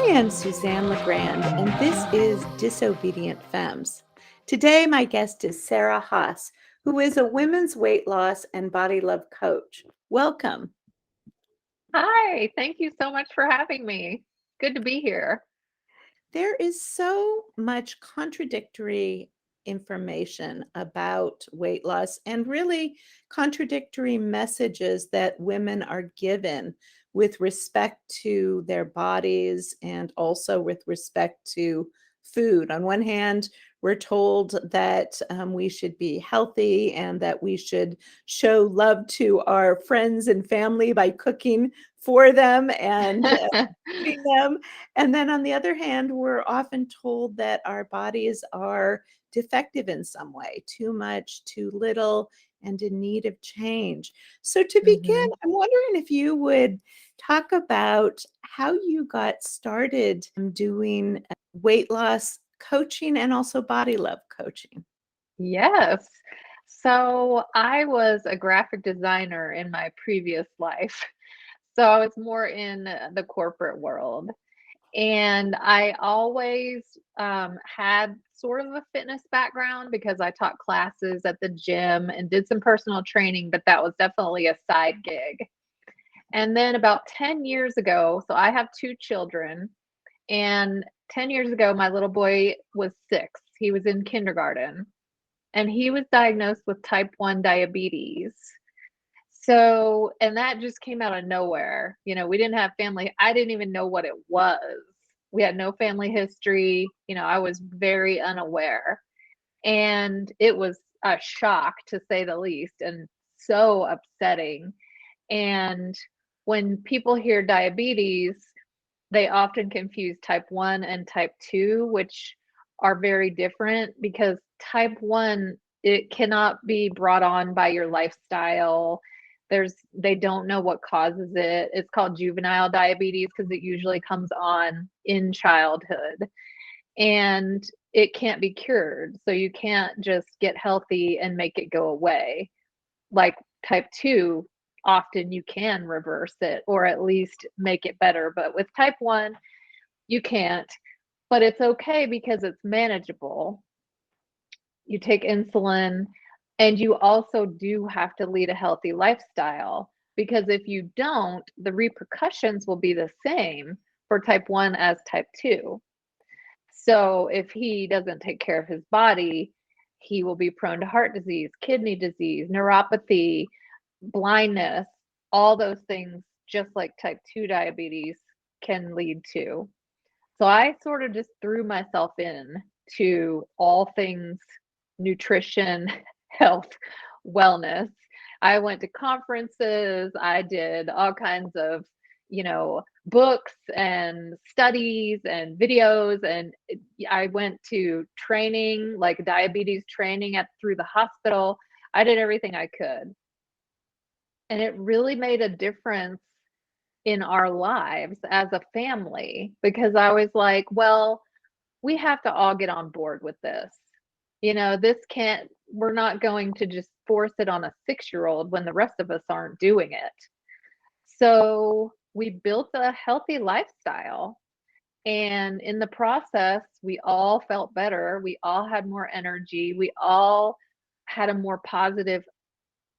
am Suzanne LaGrande, and this is Disobedient Femmes. Today, my guest is Sarah Haas, who is a women's weight loss and body love coach. Welcome. Hi, thank you so much for having me. Good to be here. There is so much contradictory information about weight loss and really contradictory messages that women are given with respect to their bodies and also with respect to food. On one hand, we're told that we should be healthy and that we should show love to our friends and family by cooking for them and feeding them. And then on the other hand, we're often told that our bodies are defective in some way, too much, too little, and in need of change. So to begin, hmm I'm wondering if you would talk about how you got started doing weight loss coaching and also body love coaching. Yes. So I was a graphic designer in my previous life. So I was more in the corporate world. And I always had sort of a fitness background because I taught classes at the gym and did some personal training, but that was definitely a side gig. And then about 10 years ago, so I have two children. And 10 years ago, my little boy was 6. He was in kindergarten and he was diagnosed with type 1 diabetes. So, and that just came out of nowhere. We didn't have family. I didn't even know what it was. We had no family history. I was very unaware. And it was a shock to say the least and so upsetting. And when people hear diabetes, they often confuse type 1 and type 2, which are very different because type 1, it cannot be brought on by your lifestyle. They don't know what causes it. It's called juvenile diabetes because it usually comes on in childhood and it can't be cured. So you can't just get healthy and make it go away. Like type 2, often you can reverse it or at least make it better. But with type 1, you can't. But it's okay because it's manageable. You take insulin, and you also do have to lead a healthy lifestyle because if you don't, the repercussions will be the same for type 1 as type 2. So if he doesn't take care of his body, he will be prone to heart disease, kidney disease, neuropathy, blindness, all those things, just like type 2 diabetes can lead to. So I sort of just threw myself in to all things nutrition, health, wellness. I went to conferences, I did all kinds of, books and studies and videos and I went to training, like diabetes training at through the hospital. I did everything I could. And it really made a difference in our lives as a family because I was like, well, we have to all get on board with this. This can't, we're not going to just force it on a 6-year-old when the rest of us aren't doing it. So we built a healthy lifestyle. And in the process, we all felt better. We all had more energy. We all had a more positive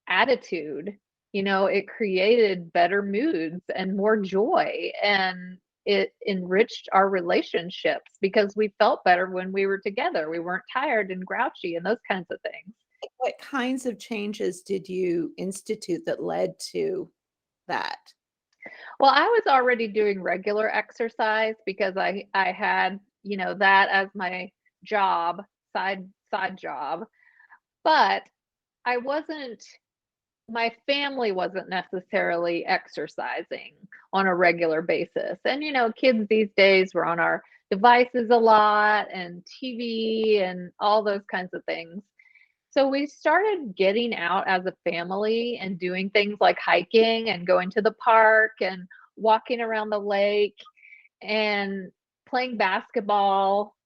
attitude. It created better moods and more joy, and it enriched our relationships because we felt better when we were together. We weren't tired and grouchy and those kinds of things. What kinds of changes did you institute that led to that? Well, I was already doing regular exercise because I had, that as my job, side job, but I wasn't my family wasn't necessarily exercising on a regular basis. And, kids these days were on our devices a lot and TV and all those kinds of things. So we started getting out as a family and doing things like hiking and going to the park and walking around the lake and playing basketball,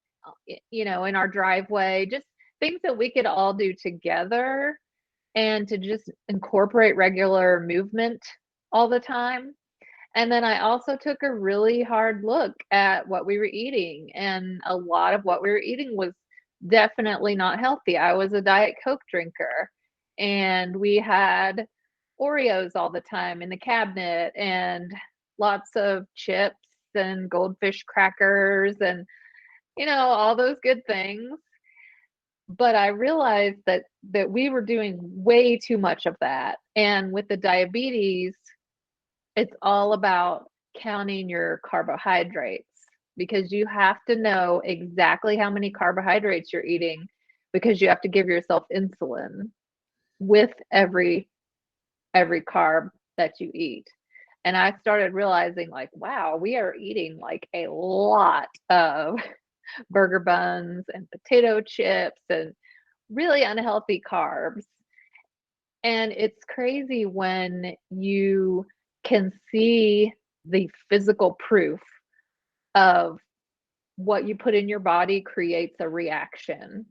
in our driveway, just things that we could all do together and to just incorporate regular movement all the time. And then I also took a really hard look at what we were eating, and a lot of what we were eating was definitely not healthy. I was a Diet Coke drinker, and we had Oreos all the time in the cabinet, and lots of chips and goldfish crackers, and all those good things. But I realized that we were doing way too much of that. And with the diabetes, it's all about counting your carbohydrates, because you have to know exactly how many carbohydrates you're eating, because you have to give yourself insulin with every carb that you eat. And I started realizing, like, wow, we are eating like a lot of burger buns and potato chips and really unhealthy carbs. And it's crazy when you can see the physical proof of what you put in your body creates a reaction,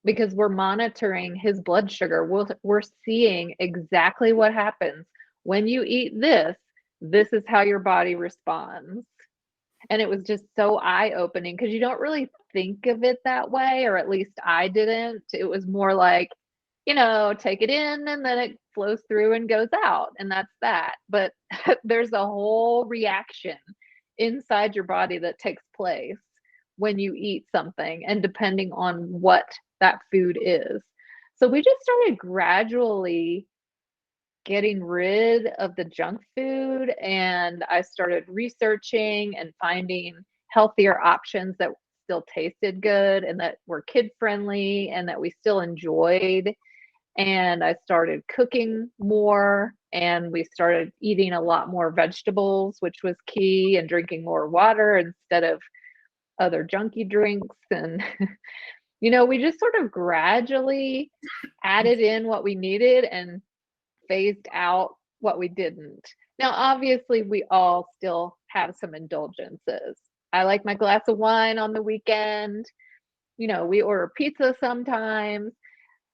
because we're monitoring his blood sugar. We're seeing exactly what happens when you eat this. This is how your body responds. And it was just so eye-opening, because you don't really think of it that way, or at least I didn't. It was more like, take it in and then it flows through and goes out, and that's that. But there's a whole reaction inside your body that takes place when you eat something, and depending on what that food is. So we just started gradually getting rid of the junk food, and I started researching and finding healthier options that still tasted good and that were kid friendly and that we still enjoyed. And I started cooking more, and we started eating a lot more vegetables, which was key, and drinking more water instead of other junky drinks. And we just sort of gradually added in what we needed and phased out what we didn't. Now, obviously, we all still have some indulgences. I like my glass of wine on the weekend. We order pizza sometimes.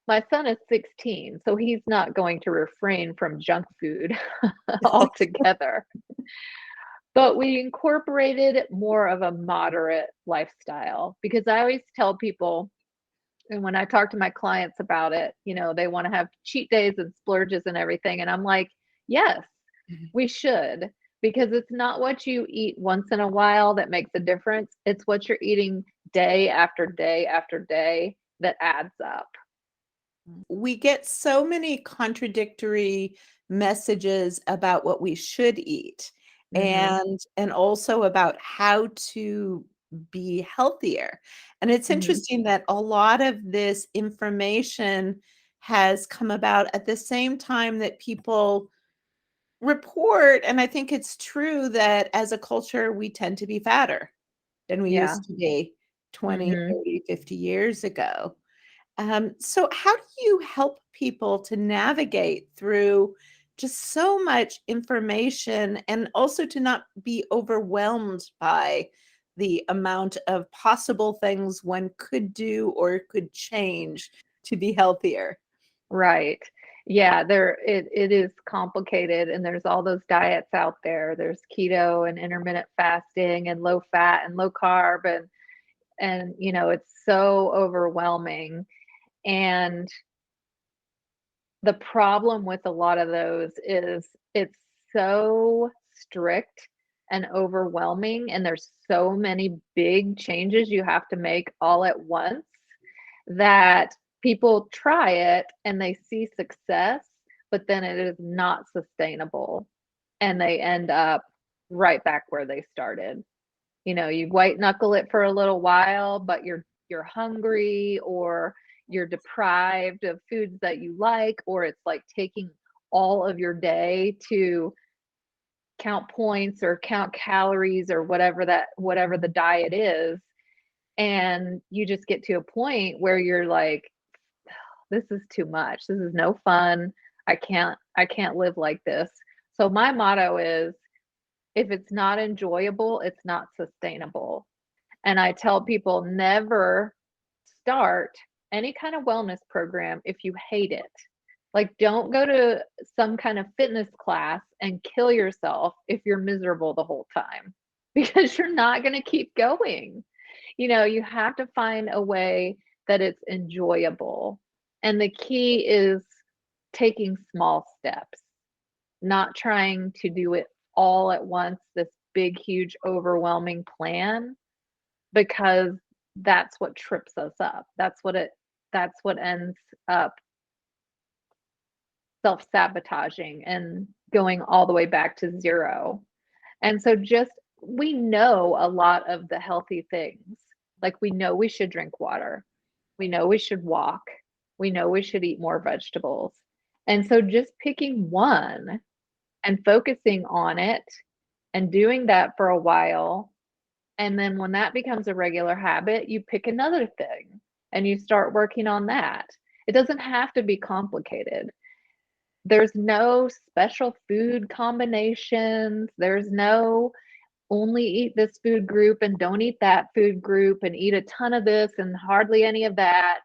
My son is 16, so he's not going to refrain from junk food altogether. But we incorporated more of a moderate lifestyle, because I always tell people, and when I talk to my clients about it, they want to have cheat days and splurges and everything. And I'm like, yes, we should, because it's not what you eat once in a while that makes a difference. It's what you're eating day after day after day that adds up. We get so many contradictory messages about what we should eat, Mm-hmm. and also about how to be healthier. And it's Mm-hmm. interesting that a lot of this information has come about at the same time that people report, and I think it's true, that as a culture, we tend to be fatter than we Yeah. used to be 20, Mm-hmm. 30, 50 years ago. So how do you help people to navigate through just so much information, and also to not be overwhelmed by the amount of possible things one could do or could change to be healthier? Right. Yeah, it is complicated, and there's all those diets out there. There's keto and intermittent fasting and low fat and low carb, and it's so overwhelming. And the problem with a lot of those is it's so strict and overwhelming, and there's so many big changes you have to make all at once, that people try it and they see success, but then it is not sustainable, and they end up right back where they started. You white knuckle it for a little while, but you're hungry, or you're deprived of foods that you like, or it's like taking all of your day to count points or count calories or whatever the diet is. And you just get to a point where you're like, this is too much. This is no fun. I can't live like this. So my motto is, if it's not enjoyable, it's not sustainable. And I tell people, never start any kind of wellness program if you hate it. Like, don't go to some kind of fitness class and kill yourself if you're miserable the whole time because you're not going to keep going. You have to find a way that it's enjoyable. And the key is taking small steps, not trying to do it all at once, this big, huge, overwhelming plan, because that's what trips us up. That's what ends up self-sabotaging and going all the way back to zero. And so just we know a lot of the healthy things. Like we know we should drink water. We know we should walk. We know we should eat more vegetables. And so just picking one and focusing on it and doing that for a while. And then when that becomes a regular habit, you pick another thing and you start working on that. It doesn't have to be complicated. There's no special food combinations. There's no only eat this food group and don't eat that food group and eat a ton of this and hardly any of that.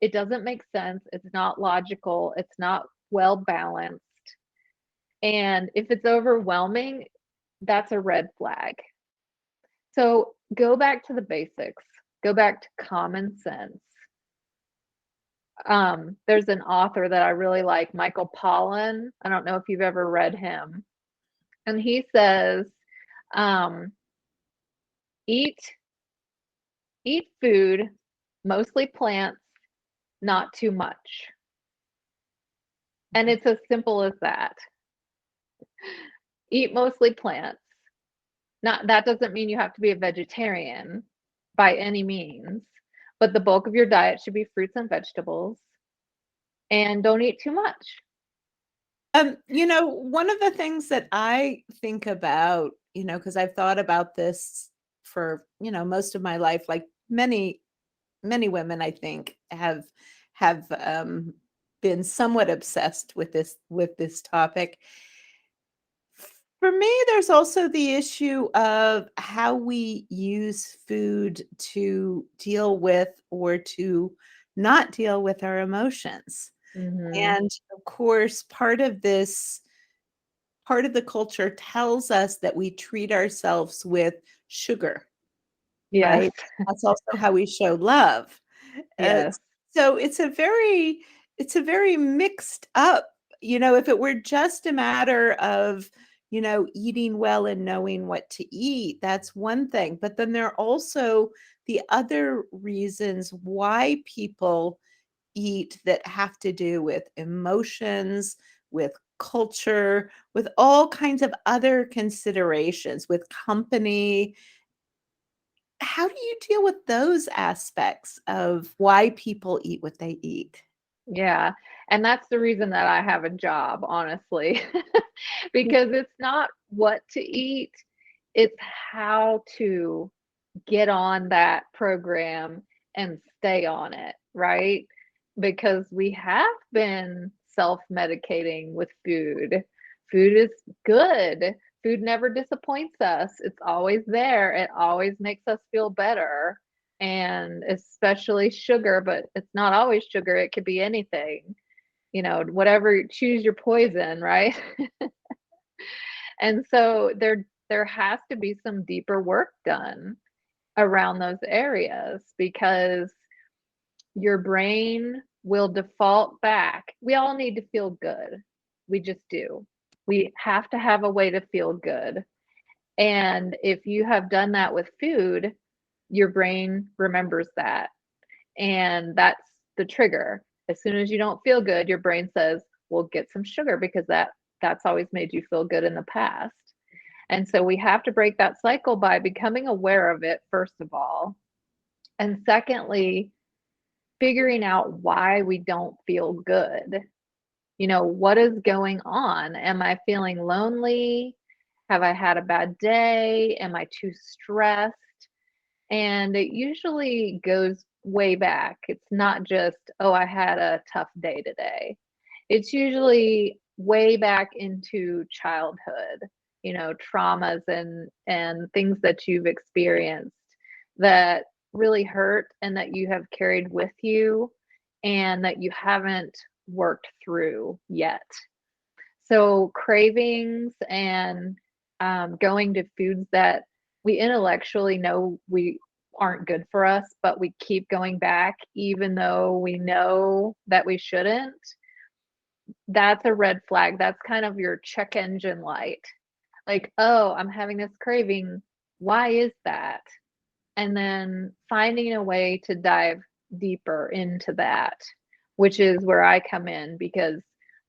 It doesn't make sense. It's not logical. It's not well balanced. And if it's overwhelming, that's a red flag. So go back to the basics, go back to common sense. There's an author that I really like, Michael Pollan. I don't know if you've ever read him. And he says, um, eat eat food, mostly plants, not too much. And it's as simple as that. Eat mostly plants. Not that doesn't mean you have to be a vegetarian by any means, but the bulk of your diet should be fruits and vegetables, and don't eat too much. One of the things that I think about, because I've thought about this for, most of my life, like many women, I think, have been somewhat obsessed with this topic. For me, there's also the issue of how we use food to deal with or to not deal with our emotions. Mm-hmm. And of course, part of the culture tells us that we treat ourselves with sugar, Yes. right? That's also how we show love. Uh, Yes. so it's a very mixed up, if it were just a matter of, eating well and knowing what to eat, that's one thing. But then there are also the other reasons why people eat that have to do with emotions, with culture, with all kinds of other considerations, with company. How do you deal with those aspects of why people eat what they eat? Yeah. And that's the reason that I have a job, honestly, because it's not what to eat, it's how to get on that program and stay on it, right? Because we have been self-medicating with food. Food is good. Food never disappoints us. It's always there. It always makes us feel better. And especially sugar, but it's not always sugar. It could be anything, whatever, choose your poison, right? And so there has to be some deeper work done around those areas because your brain will default back. We all need to feel good. We just do. We have to have a way to feel good. And if you have done that with food, your brain remembers that. And that's the trigger. As soon as you don't feel good, your brain says, "Well, get some sugar because that's always made you feel good in the past." And so we have to break that cycle by becoming aware of it, first of all. And secondly, figuring out why we don't feel good. What is going on? Am I feeling lonely? Have I had a bad day? Am I too stressed? And it usually goes way back. It's not just, oh, I had a tough day today. It's usually way back into childhood, traumas and things that you've experienced that really hurt and that you have carried with you and that you haven't worked through yet. So cravings and going to foods that we intellectually know we aren't good for us, but we keep going back even though we know that we shouldn't, that's a red flag. That's kind of your check engine light. Like, oh, I'm having this craving. Why is that? And then finding a way to dive deeper into that, which is where I come in, because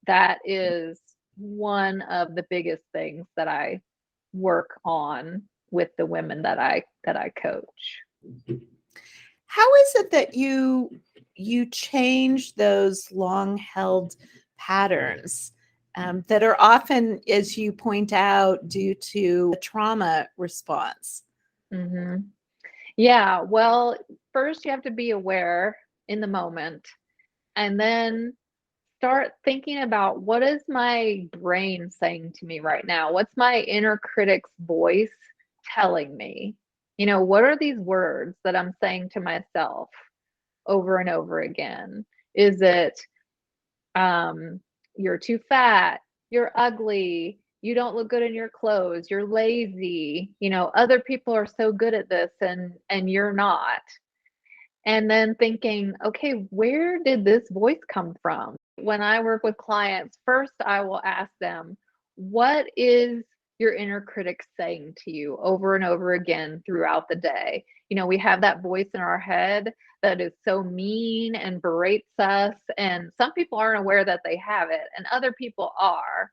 that is one of the biggest things that I work on with the women that I coach. How is it that you change those long held patterns that are often, as you point out, due to a trauma response? hmm Yeah, well, first you have to be aware in the moment, and then start thinking about, what is my brain saying to me right now? What's my inner critic's voice telling me? What are these words that I'm saying to myself over and over again? Is it, um, you're too fat, you're ugly, you don't look good in your clothes, you're lazy, other people are so good at this and you're not. And then thinking, okay, where did this voice come from? When I work with clients, first I will ask them, what is your inner critic saying to you over and over again throughout the day? We have that voice in our head that is so mean and berates us. And some people aren't aware that they have it, and other people are,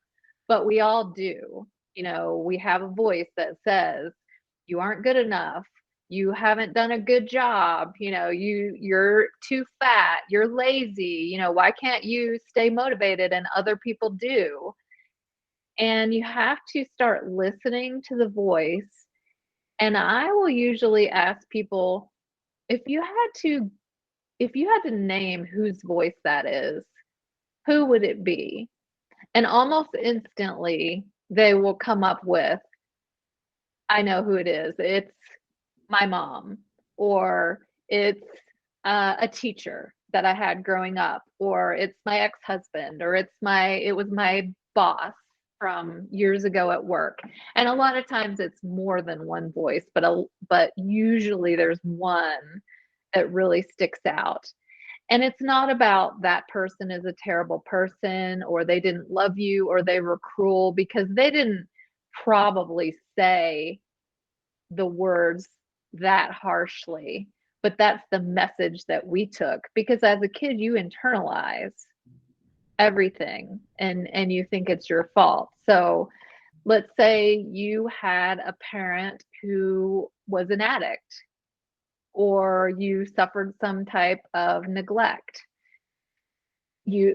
but we all do. We have a voice that says, you aren't good enough, you haven't done a good job, you're too fat, you're lazy, why can't you stay motivated and other people do? And you have to start listening to the voice. And I will usually ask people, if you had to name whose voice that is, who would it be? And almost instantly they will come up with, I know who it is. It's my mom, or it's a teacher that I had growing up, or it's my ex-husband, or it was my boss from years ago at work. And a lot of times it's more than one voice, but usually there's one that really sticks out. And it's not about that person is a terrible person, or they didn't love you, or they were cruel, because they didn't probably say the words that harshly, but that's the message that we took, because as a kid you internalize everything and you think it's your fault. So let's say you had a parent who was an addict, or you suffered some type of neglect, you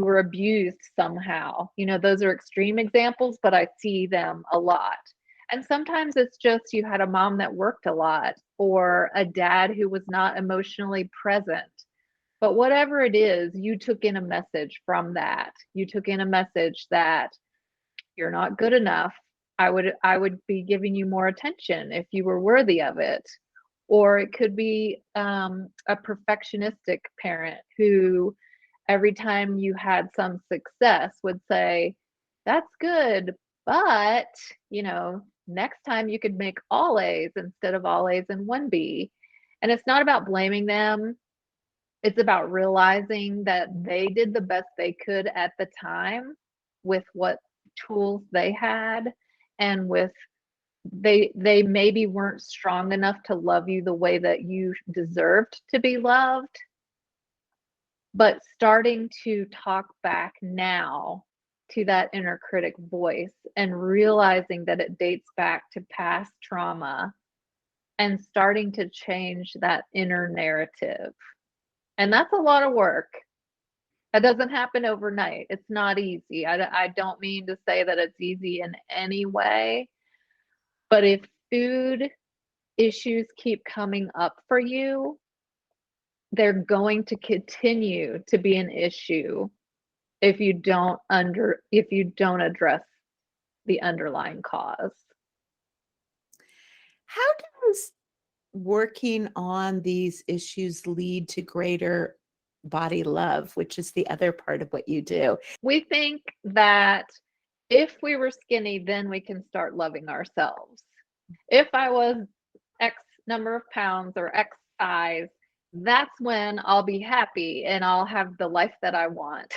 were abused somehow. Those are extreme examples, but I see them a lot. And sometimes it's just you had a mom that worked a lot, or a dad who was not emotionally present. But whatever it is, you took in a message from that. You took in a message that you're not good enough. I would be giving you more attention if you were worthy of it. Or it could be a perfectionistic parent who, every time you had some success, would say, that's good, but, next time you could make all A's instead of all A's and one B. And it's not about blaming them. It's about realizing that they did the best they could at the time with what tools they had, and with they maybe weren't strong enough to love you the way that you deserved to be loved. But starting to talk back now to that inner critic voice, and realizing that it dates back to past trauma, and starting to change that inner narrative. And that's a lot of work. That doesn't happen overnight. It's not easy. I don't mean to say that it's easy in any way, but if food issues keep coming up for you, they're going to continue to be an issue if you don't address the underlying cause. How does working on these issues lead to greater body love, which is the other part of what you do. We think that if we were skinny, then we can start loving ourselves. If I was X number of pounds or X size, that's when I'll be happy and I'll have the life that I want.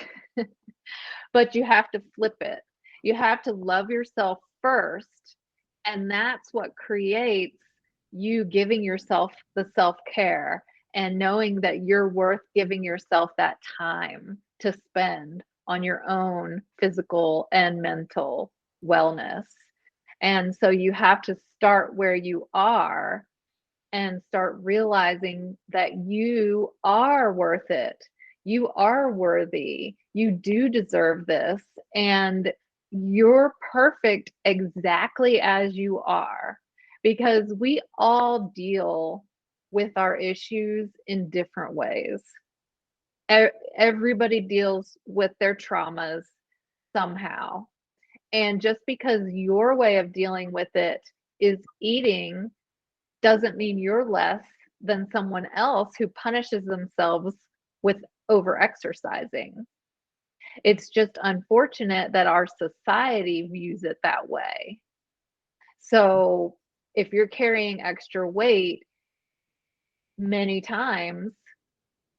But you have to flip it. You have to love yourself first. And that's what creates you giving yourself the self-care and knowing that you're worth giving yourself that time to spend on your own physical and mental wellness. And so you have to start where you are and start realizing that you are worth it. You are worthy. You do deserve this. And you're perfect exactly as you are, because we all deal with our issues in different ways. Everybody deals with their traumas somehow. And just because your way of dealing with it is eating doesn't mean you're less than someone else who punishes themselves with overexercising. It's just unfortunate that our society views it that way. So if you're carrying extra weight many times,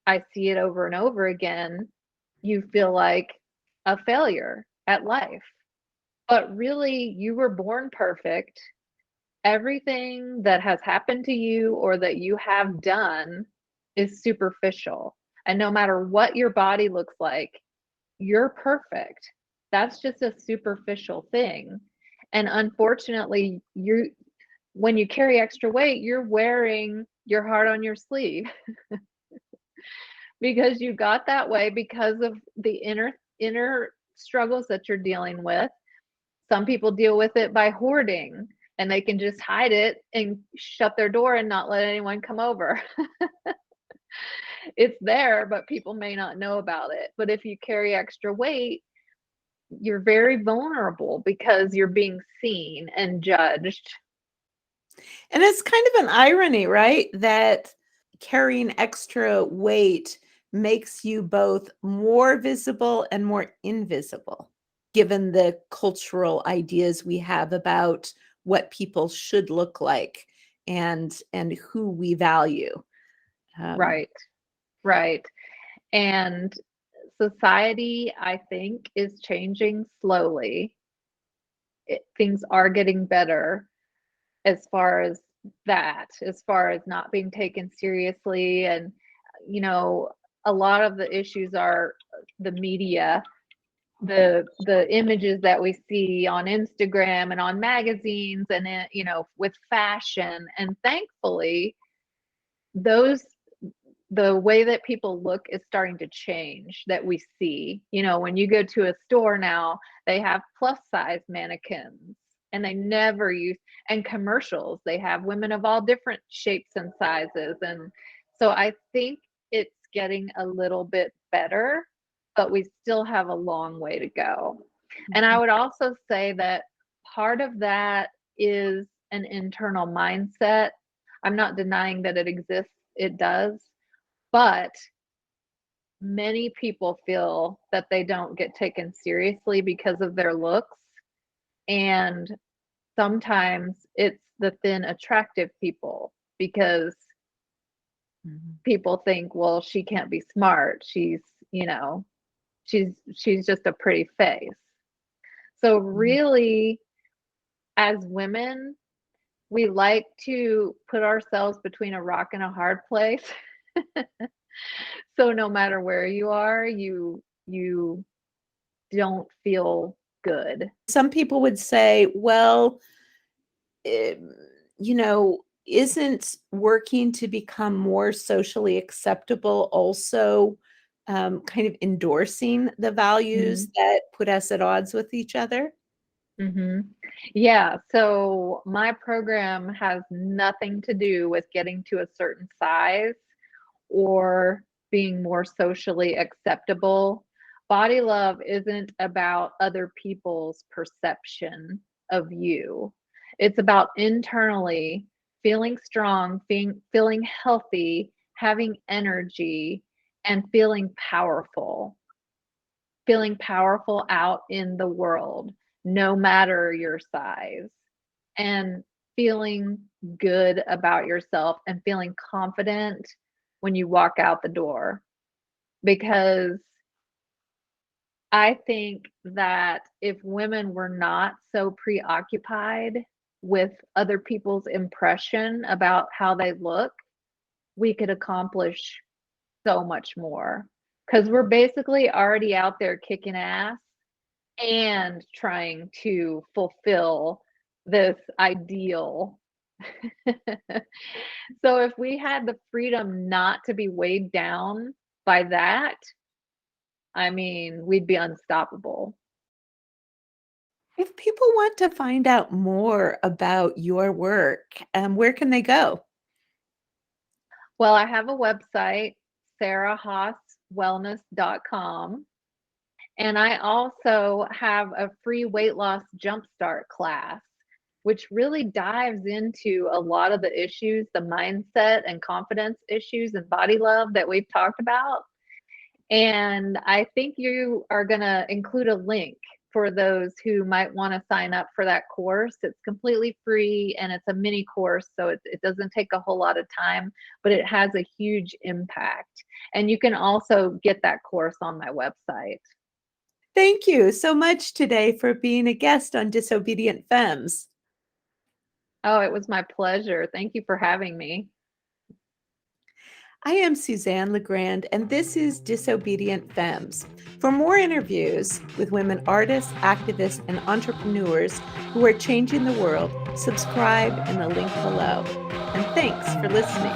I see it over and over again, you feel like a failure at life. But really, you were born perfect. Everything that has happened to you or that you have done is superficial. And no matter what your body looks like, you're perfect. That's just a superficial thing. And unfortunately, when you carry extra weight, you're wearing your heart on your sleeve because you got that way because of the inner struggles that you're dealing with. Some people deal with it by hoarding, and they can just hide it and shut their door and not let anyone come over. It's there, but people may not know about it. But if you carry extra weight, you're very vulnerable because you're being seen and judged. And it's kind of an irony, right? That carrying extra weight makes you both more visible and more invisible, given the cultural ideas we have about what people should look like and who we value. Right, right. And society, I think, is changing slowly. Things are getting better as far as that, as far as not being taken seriously. And, you know, a lot of the issues are the media, the images that we see on Instagram and on magazines and, you know, with fashion. And thankfully, those the way that people look is starting to change, that we see. You know, when you go to a store now, they have plus size mannequins, and they never use, and commercials, they have women of all different shapes and sizes. And so I think it's getting a little bit better, but we still have a long way to go. And I would also say that part of that is an internal mindset. I'm not denying that it exists, it does. But many people feel that they don't get taken seriously because of their looks. And sometimes it's the thin, attractive people, because people think, well, she can't be smart. She's, you know, she's just a pretty face. So really, as women, we like to put ourselves between a rock and a hard place. So no matter where you are, you don't feel good. Some people would say, well, eh, you know, isn't working to become more socially acceptable also kind of endorsing the values Mhm. that put us at odds with each other? Mhm. Yeah, so my program has nothing to do with getting to a certain size or being more socially acceptable. Body love isn't about other people's perception of you. It's about internally feeling strong, feeling healthy, having energy, and feeling powerful out in the world, no matter your size, and feeling good about yourself and feeling confident when you walk out the door. Because I think that if women were not so preoccupied with other people's impression about how they look, we could accomplish so much more. Because we're basically already out there kicking ass and trying to fulfill this ideal. So if we had the freedom not to be weighed down by that, I mean, we'd be unstoppable. If people want to find out more about your work, where can they go? Well, I have a website, sarahhaaswellness.com. And I also have a free weight loss jumpstart class, which really dives into a lot of the issues, the mindset and confidence issues and body love that we've talked about. And I think you are going to include a link for those who might want to sign up for that course. It's completely free and it's a mini course, so it doesn't take a whole lot of time, but it has a huge impact. And you can also get that course on my website. Thank you so much today for being a guest on Disobedient Femmes. Oh, it was my pleasure. Thank you for having me. I am Suzanne LaGrande, and this is Disobedient Femmes. For more interviews with women artists, activists, and entrepreneurs who are changing the world, subscribe in the link below. And thanks for listening.